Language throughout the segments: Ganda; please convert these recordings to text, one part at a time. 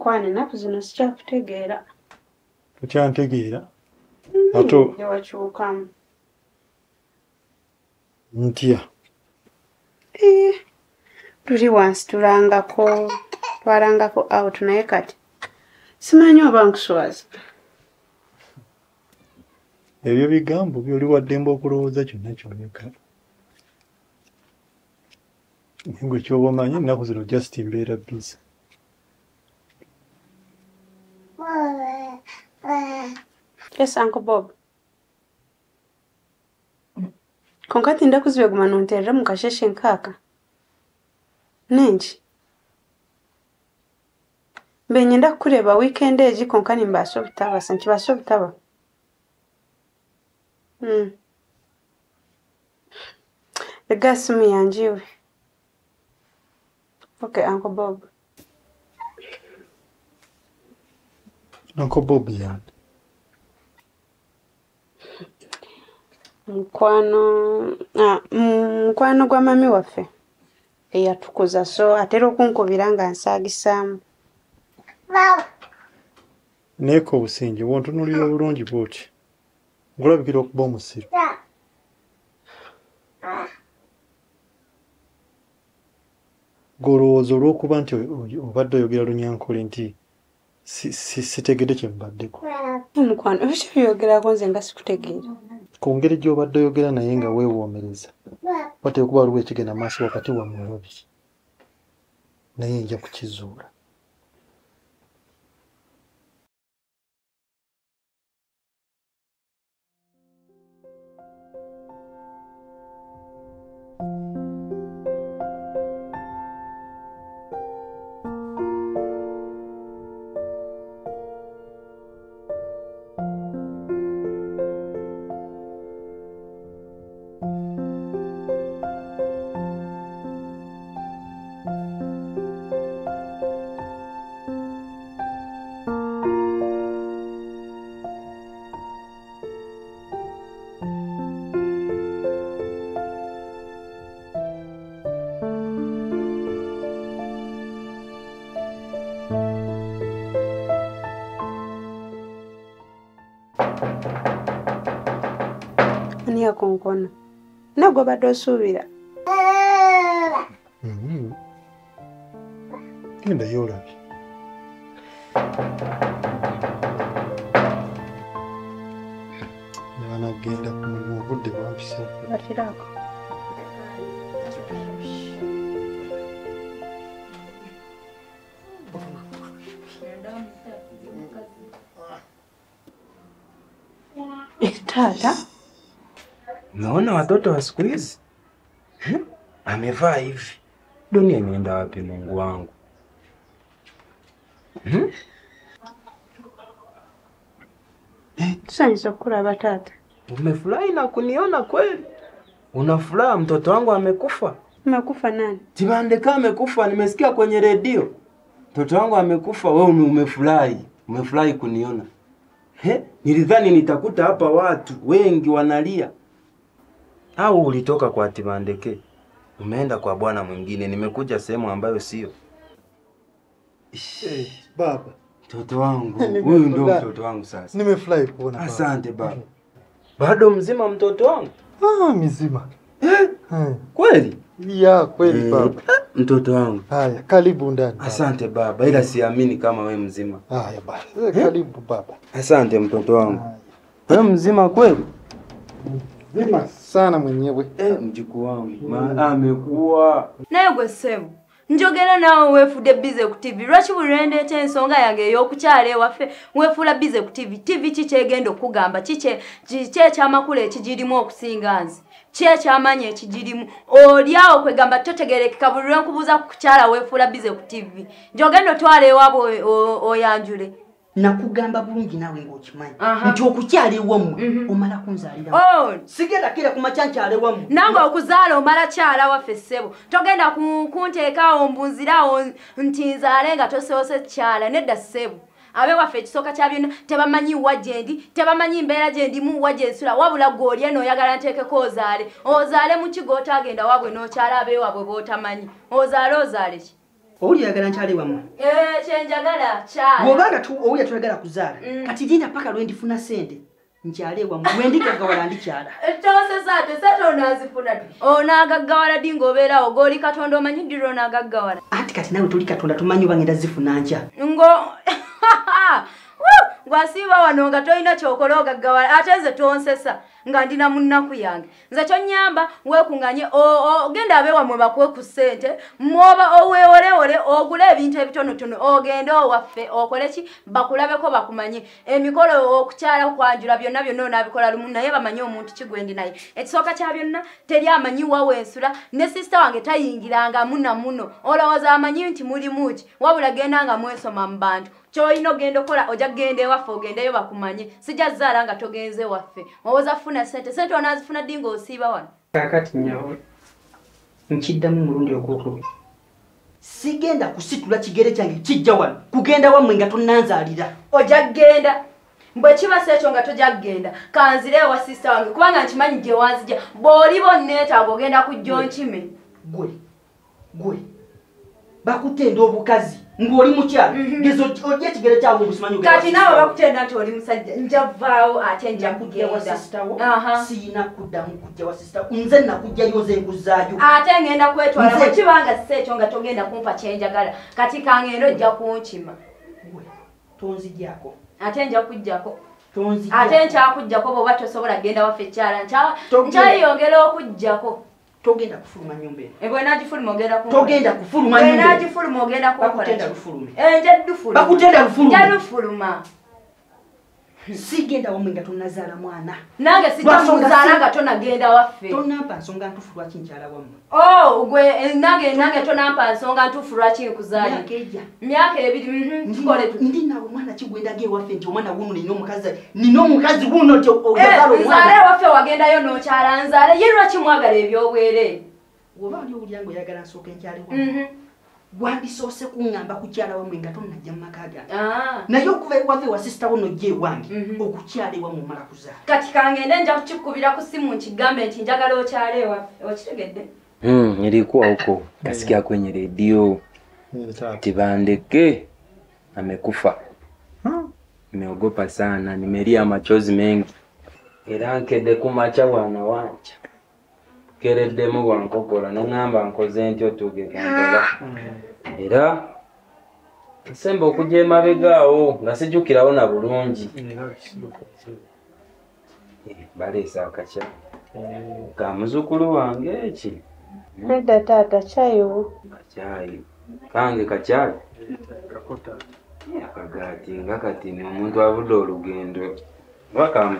Mukwane naku zino sikyakutegeera. Tukyantegeera. Ato yawakyukamu. Ntya. Tuli wansi twarangako out naye kati. Simanyi oba nkuswaza. Ebyo bigambo byoli waddemba okulowooza kyonna kyonyeka. Ngwe kyoba omanyi ennaku zino just mbeera busy. Yes, Uncle Bob. Konkati ndakuzibe guma nonterera mu kasheshe nkaka. Nenji. Benye ndakureba weekend eji konkani mbaso bitaba sanki baso bitaba. The gas me yanjiwe. Okay, Uncle Bob. Uncle Bob yan. Mukwano gwa mami waffe. Eyatukuza so atera okunkubira nga nsaagisaamu. Neeko obusinge bw'ontunuulira obulungi bw'oti. Ngulabikira okuba omusiru. Golowooza olw'okuba nti obadde oyogera Lunyankole nti sitegedde kye mubaddeko. Mukwano ebyo byogerako nze nga sikutegeera. Ku ngeri gy'obadde oyogera naye nga weewoomereza. Wateekwa kuba waliwo ekigenda maaso wakati wammwe babiri. Naye nja kukizuula. Ani akonkona. Nagwe badde osuubira. Genda y'olabye. Nagenda ku mulimu obudde bwampisa. Bakiraako. Tata. Naona watoto wa siku hizi amevaa hivi. Dunia imeenda wapi Mungu wangu? Tusanyiza okulaba tata. Umefurahi na kuniona kweli? Unafuraha mtoto wangu amekufa? Amekufa nani? Tibandeka amekufa, nimesikia kwenye redio. Mtoto wangu amekufa, wewe umefurahi. Umefurahi kuniona. Nilidhani nitakuta hapa watu wengi wanalia. Au ulitoka kwa Tibandeke? Umeenda kwa bwana mwingine. Nimekuja sehemu ambayo sio. Baba, mtoto wangu. Huyu ndio mtoto wangu sasa. Nimefurahi kuona. Asante baba. Bado mzima mtoto wangu? Mzima. Kweli? Ya, kweli baba. Mtoto wangu. Haya, karibu ndani. Asante baba, ila siamini kama wewe mzima. Haya basi, karibu baba. Asante mtoto wangu. Wewe mzima kweli? Mzima sana mwenyewe. Mjukuu wangu. Amekuwa. Naye gwe ssebo. Njogera nawe weefude bize ku TV. Lwaki bulende ensonga yange y'okukyala ewaffe weefuula bize ku TV. TV kikyegenda okugamba kye ekyamakulu ekigirimu okusinga nze. Kye ekyamanya ekigirimu. Oliawo kwegamba totegerekeka buli lwe nkubuuza ku kukyala weefuula bize ku TV. Njogenda otwala ewaabwe oyanjule. Nakugamba bulungi nawe ng'okimanyi nti okukyala ewammwe omala kunzaalira. Sigenda kira ku makya nkyala ewammwe. Nange okuzaala omala kyala waffe ssebo. Togenda kunteekaawo mbunziraawo nti nzaale nga tosoose kyala. Nedda ssebo. Abe waffe ekisooka kya byonna tebamanyi wa gye ndi, tebamanyi mbeera gye ndimu wa gye nsula, wabula gw'olya n'oyagala nteekeko ozaale. Ozaale mu kigo otagenda wabwe n'okyala abeewabwe b'otamanyi. Ozaale ki? Oli yagala nchale wamu. Chenjagala cha. Woganga tu oli yatwagala kuzaala. Kati linda paka lwe ndifuna sente. Nchale wamu. Wendika gawala ndikyala. Tose sate sate onazifuna tu. Onagaggawala dingo obeera ogoli Katonda omanyi diro onagaggawala. Ati kati nawe tuli Katonda tumanyi bangenda zifuna ncha. Ngo Gwasiba wano nga toyina kyokola ogaggawala ate nze tonsesa nga ndina munnaku yange nze kyonyamba weekunganye ogenda abewa mwe bakwe ku ssente mwoba oweolewole ogule ebintu ebitonotono ogende owaffe okole ki bakulabeko bakumanye emikolo okukyala kwanjula byonna byonna onabikola lumu naye bamanyi omuntu kigwendi naye ekisooka kya byonna teri amanyi wawensula ne sisita wange tayingiranga muno olowooza amanyi nti mulimuki wabula genda nga mwesoma mu bantu Choino gendo kola oja gende waffe ogendeyo bakumanye sija zaala nga togenze waffe wawoza funa sente onazifuna dingo osiba wano kakati nyawo nkiddamu mulundi ogwokubiri sigenda kusitula kigere kyange kijja wano kugenda wamwe nga tonnanzaalira oja genda mbwe kibasa ekyo nga toja genda kanzire wa sister wange kubanga nkimanyi gye wanzija bw'oli bonneetaaga ogenda kujja onkime gwe bakutenda obukazi ngoli mukyala gezo ojje kigere kyawo obusimanyi kati nawe bakutenda nti oli musajja njavaawo ate nja kujja wa sister wo siina kuddamu kujja wa sister nze nakujja yoze nkuzaayo ate ngenda kwetwala bwe kibanga si ekyo nga togenda kumpa kyenjagala kati kangendo ojja kunkima tonzijjako ate nja kujjako ate nkyakujjako bw'oba tosobola genda waffe ekyala nkyayongera okujjako togenda kufuluma nyumba eno ebwe nagifuluma ogenda ku togenda kufuluma nyumba eno nagifuluma ogenda ku bakutenda lufuluma njadufuluma bakutenda lufuluma njadufuluma sigenda wamwe nga tonnazaala mwana nange sijamuzaala nga tonagenda waffe tonampa nsonga ntufu lwaki nkyala wammwe gwe nange tonampa nsonga ntufu lwaki nkuzaala myaka ebiri tukole ndi nawe mwana kigwendaga ewaffe nti omwana wuno nina omukazi wuno nti ozaala omwana nzaala ewaffe wagendayo n'okyala nzaale ye lwaki mwagala ebyobwereere woba oli owulyango oyagala nsooka enkyale wammwe gwandisoose kuŋŋamba kukyala wamwe nga tonnajja mu maka gange naye okuva ewave wa sisita wo nojja ewange okukyala ewammwe omala kuzaala kati kangende nja kukikubira ku simu nkigambe nti njagala okyala ewaffe okitegedde nilikuwa huko kasikia kwenye redio Tibandeke amekufa. Nimeogopa sana, nimelia machozi mengi. Era nkede kumacha wana wancha. Kereddemu wankokola nangamba nkoze ntyo tugenda. Era sembo okuje mabegaawo nga sijukirawo na bulungi. Balesa akacha. Kamuzukulu wange eki. Neda tata chayo. Kachai. Kange kachai. Kakota. Yakagati ngakati ni omuntu avudo olugendo. Waka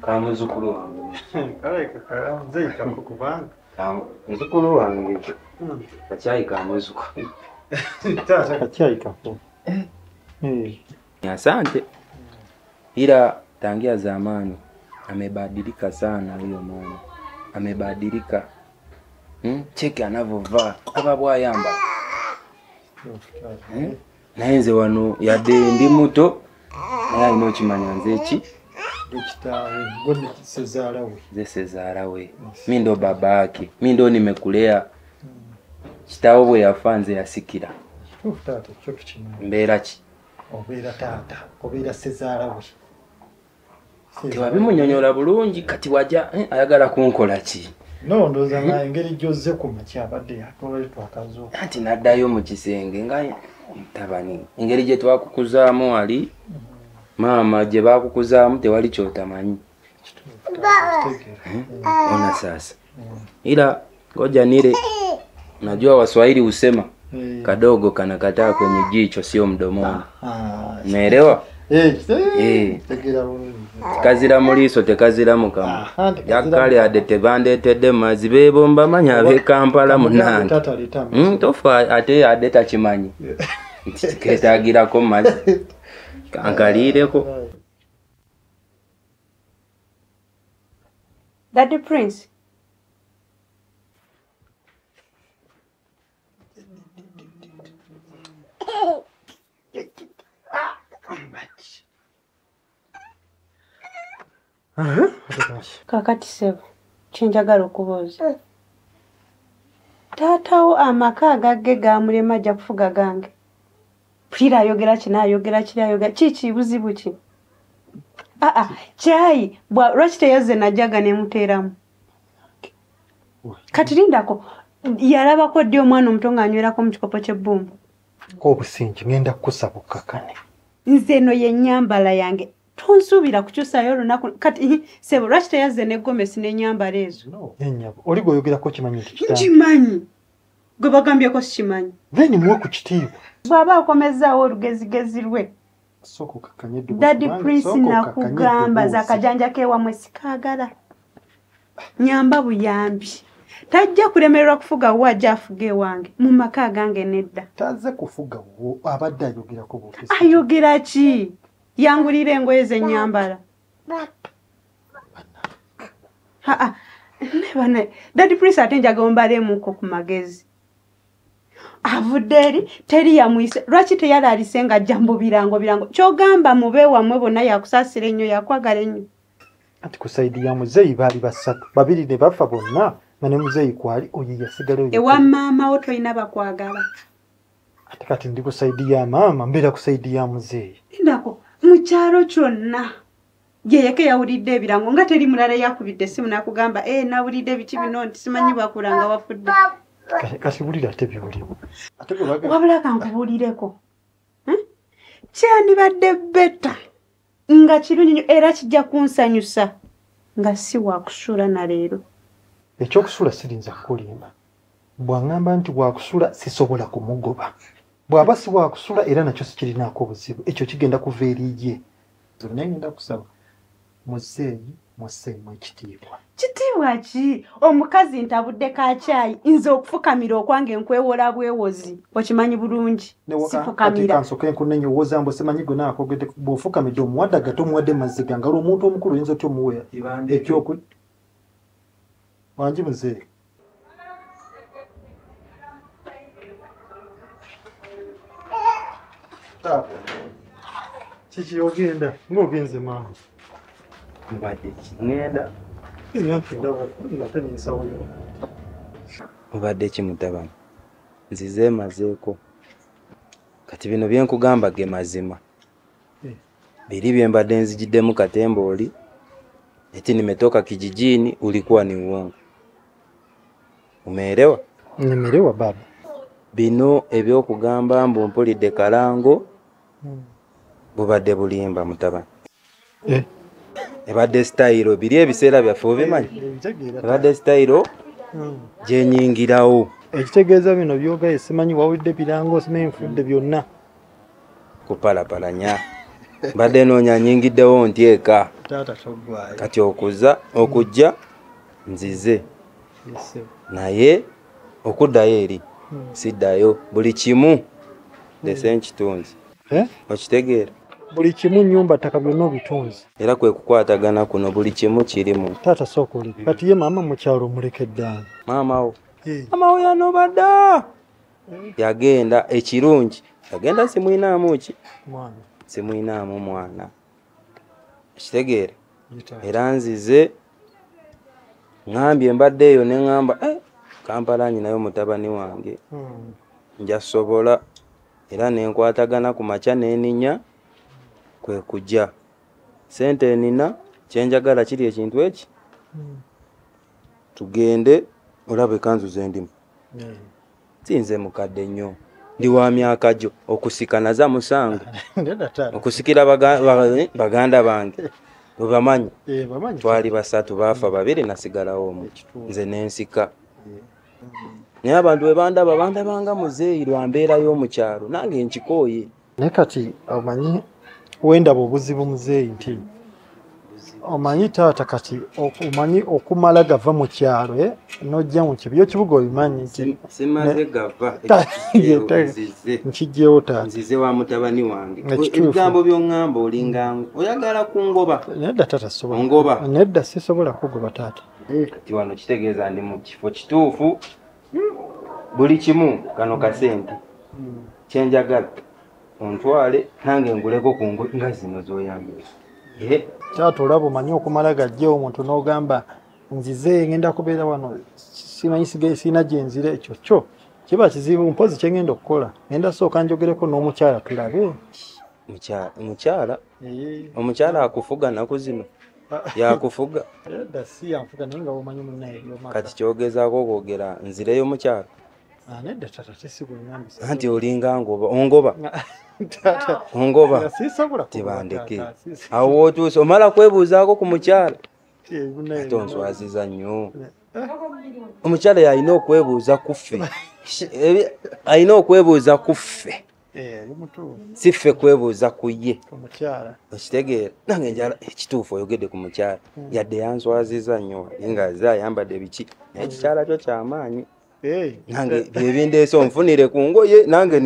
kamuzukulu wange. Kale kakala nze kakukubanga. Muzukulu wange. Kachai kamuzukulu. Tata kachai kapo. Asante. Ila tangia zamani amebadilika sana huyo mama. Amebadilika. Cheki anavovaa. Aba bwayamba. Naenze wano yade ndi muto. Naye ino kimanya nzechi. Dokitawe ngone Sezarawe. Ze Sezarawe. Mimi ndo babake. Mimi ndo nimekulea. Kitawo bwe yafanze yasikira. Tata cyo tukimanya. Mbera ki? Obera tata, obera Sezarawe. Tiwabimunyonyola bulungi kati waja ayagala kunkola ki? No ndoza na engeri joze ku macha abadde yakola twakazo. Ati naddayo mu kisenge nga tabani. Engeri je twakukuzaamu ali mama je bakukuzaamu tewali kyotamanyi. Ona sasa. Ila ngoja nile. Najua Waswahili husema kadogo kanakataa kwenye jicho sio mdomoni. Umeelewa? Kazira muliso tekazira mukama. Yakale adete bandetedde mazibe bomba manya be Kampala munange. Tofa ate adeta kimanyi. Ketagira ko mazi. Kankalireko. Daddy Prince. Kakati sebo chenjagala okubuuza taatawo amaka agagge gamulema ajja kufuga gange. Pira ayogera kino ayogera kiri ayogera kiki buzibu ki? Chai lwaki teyazze najjaga nemuteeramu? Kati lindako yalabako ddi omwana omuto ng'anywerako mu kikopo ky'ebbumba. Obusingi ngenda kukusaba okkakane. Nze eno y'ennyambala yange. Tonsuubira kukyusayo olunaku. Kati sebo lwaki teyazze ne gomesi n'ennyambala ezo? Ennyabo oli gweoyogerako kimanyi nti kitange. Nkimanyi. Gwe bagambyeko sikimanyi. Then muwe ku kitiibwa. Bw'aba akomezaawo olugezigezi lwe. Soko kakanye ddubu. Daddy Prince nakugamba za kajanja keewamwe sikaagala. Nyamba buyambi. Tajja kulemererwa kufuga wo ajja afuge wange mu maka gange nedda. Taze kufuga wo abadde ayogerako bw'ofisi. Ayogera ki? Yangulira engoye z'ennyambala. Nebana Daddy Prince ate njaga ombalemu ku magezi. Avudde eri teri yamuyise lwaki teyalaalise nga jambo birango kyogamba mube wamwe bonna yakusaasira ennyo yakwagala ennyo. Ati ku saidi ya muzeeyi baali basatu babiri ne bafa bonna nga ne muzeeyi kwali oyo yasigala ewa maama wo tolina bakwagala. Ati kati ndi ku saidi ya maama mbeera ku saidi ya muzeeyi. Ndako mu kyalo kyonna yeyeke yawulidde ebirango nga teri mulala yakubidde simu nakugamba nawulidde biki bino nti simanyi bakulanga wafudde. Kasibulira ate byolimu. Wabula kankubuulireko. Kyandibadde betta nga kirungi era kijja kunsanyusa nga si wakusula na leero. Ekyokusula sirinza kulimba. Bw'angamba nti wakusula sisobola kumugoba. Bw'aba si wakusula era nakyo sikirinaako obuzibu. Ekyo kigenda kuva eri ye. Naye ngenda kusaba muzeeyi musseemu ekitiibwa. Kitiibwa ki? Omukazi ntabudde ka caayi nze okufukamira okwange nkwewola bwewozi. Okimanyi bulungi. Sifukamira. Kansoke nkunenye owoza mbo simanyi gwe naakogedde bw'ofukamidde omuwadde agato omuwadde mazziga nga omuntu omukulu oyinza otya omuweya ekyoku. Wangi muzeeyi. Kiki ogenda? Ng'ogenze maama. Mbadde ngenda. Mbadde ki mutabani? Nzize mazeeko. Kati bino byenkugamba ge mazima. Biri bye mbadde nzigiddemu katembooli. Eti nimetoka kijijini ulikuwa ni uongo. Umeelewa? Nimeelewa baba. Bino ebyokugamba mbu mpulidde kalango. Bubadde bulimba mutabani. Ebadde style biri ebiseera byaffe obimanyi. Ebadde style gyenyingirawo. Ekitegeeza bino byogaye simanyi wawulidde birango simanyi nfudde byonna. Kupalapalanya. Mbadde noonya nyingiddewo ntyeka. Taata toggwayo. Kati okujja nzize. Naye okuddayo eri. Siddayo buli kimu ndese nkitunzi. Okitegeera? Buli kimu nnyumba ttaka byonna obitunzi. Era kwe kukwatagana kuno buli kimu kirimu. Taata sooka oli. Kati ye maama mu kyalo omulekeddanga. Maama wo. Maama wo yanobadda. Yagenda ekirungi. Yagenda simuyinaamu ki? Mwana. Simuyinaamu mwana. Ekitegeera? Era nzize ngambye mbadde eyo ne ngamba Kampala nyinayo mutabani wange. Njasobola era nenkwatagana ku makya n'eninya kwe kujja. Sente nina kyenjagala kiri ekintu eki. Tugende olabe kanzu zendimu. Sinze mukadde nnyo. Ndi wa myaka gyo okusikana za musango. Okusikira baganda bange. Obamanyi? Bamanyi. Twali basatu bafa babiri nasigalawo omu. Nze nensika. Naye abantu bwe bandabanga muzeeyi lwa mbeera y'omukyalo nange nkikooye. Naye kati omanyi wendaba obuzibu muzeeyi nti omanyi taata kati omanyi okumala gava mu kyalo n'ojja mu kibuga ekibuga obimanyi nti simaze gava nkijjewo taata. Nzize wa mutabani wange. Ebigambo by'oŋŋamba olinga oyagala kungoba. Nedda taata sobola. Ongoba. Nedda sisobola kugoba taata. Kati wano kitegeeza ndi mu kifo kituufu. Buli kimu kano kasente. Kyenjagala ontwale nange nguleko ku nga zino z'oyambye. Taata olaba omanyi okumala gajjewo omuntu n'ogamba nzize ngenda kubeera wano simanyi sina gyenzira ekyo kyo kiba kizibu mpozi kyengenda okukola ngenda sooka njogereko n'omukyala tulabe. Omukyala akufuga naku zino yakufuga si yanfuga naye nga womanyi munnaye kati kyogezaako okwogera nzireyo mukyala nedda tata tesikuŋambisa anti olinga ongoba tebandeke awo wootuuse omala kwebuuzaako ku mukyala ate onswaziza nnyo. Omukyala yalina okwebuuza ku ffe alina okwebuuza ku ffe si ffe kwebuuza ku ye okitegeera. Nange njala ekituufu oyogedde ku mukyala yadde yanswaziza nnyo nga ze ayambadde biki naye ekikyala kyo kyamaanyi nange byebindeese onfunire ku ngoye nange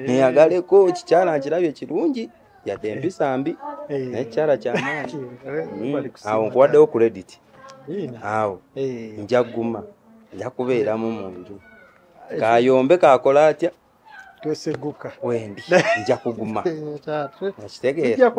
neyagaleko ekikyala nkirabye kirungi yadde empisa mbi naye ekikyala kyamaanyi. Awo nkuwaddewo credit awo nja kuguma nja kubeeramu mu nju kayombe kakola atya tweseguka wendi nja kuguma kitegeera